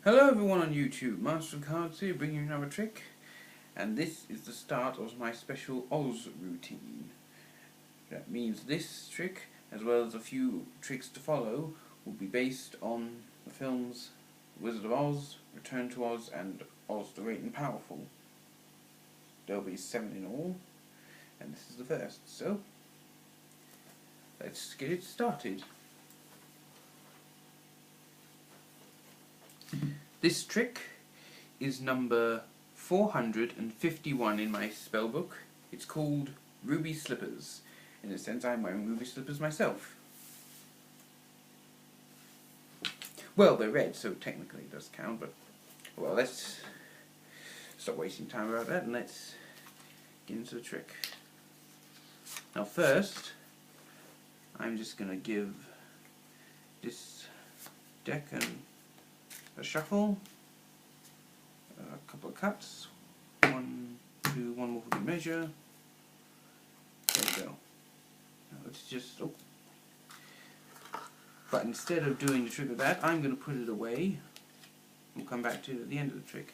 Hello everyone on YouTube, Master of Cards here, bringing you another trick, and this is the start of my special Oz routine. That means this trick, as well as a few tricks to follow, will be based on the films Wizard of Oz, Return to Oz, and Oz the Great and Powerful. There'll be 7 in all, and this is the first, so let's get it started. This trick is number 451 in my spellbook. It's called Ruby Slippers. In a sense, I'm wearing ruby slippers myself. Well, they're red, so technically it does count, but well, let's stop wasting time about that and let's get into the trick. Now first, I'm just going to give this deck a shuffle, a couple of cuts, 1, 2, 1 more for good measure. There we go. Now let's just, but instead of doing the trick of that, I'm going to put it away. We'll come back to it at the end of the trick.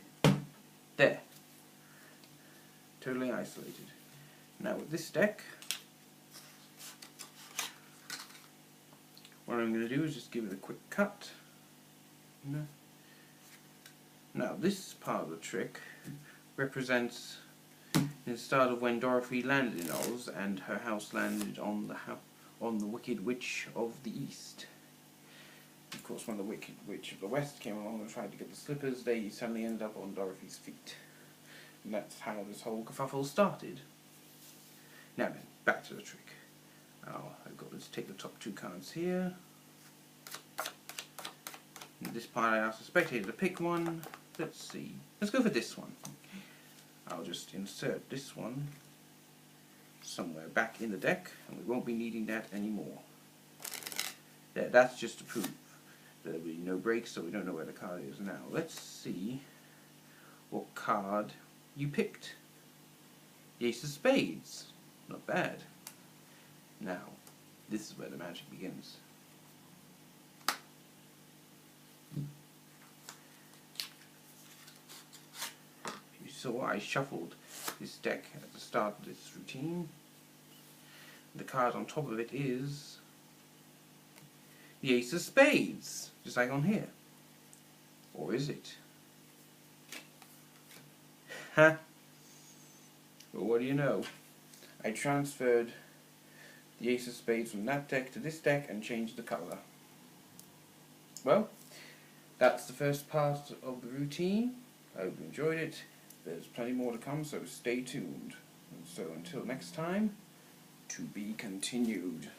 There. Totally isolated. Now with this deck, what I'm going to do is just give it a quick cut. Now this part of the trick represents the start of when Dorothy landed in Oz and her house landed on the Wicked Witch of the East. Of course, when the Wicked Witch of the West came along and tried to get the slippers, they suddenly ended up on Dorothy's feet. And that's how this whole kerfuffle started. Now then, back to the trick. Let's take the top 2 cards here. In this part I asked the spectator to pick one. Let's see. Let's go for this one. I'll just insert this one somewhere back in the deck, and we won't be needing that anymore. There, that's just to prove there'll be no breaks, so we don't know where the card is now. Let's see what card you picked. The Ace of Spades. Not bad. Now, this is where the magic begins. So I shuffled this deck at the start of this routine. The card on top of it is the Ace of Spades, just like on here. Or is it? Huh? Well, what do you know? I transferred the Ace of Spades from that deck to this deck and changed the colour. Well, that's the first part of the routine. I hope you enjoyed it. There's plenty more to come, so stay tuned. And so until next time, to be continued.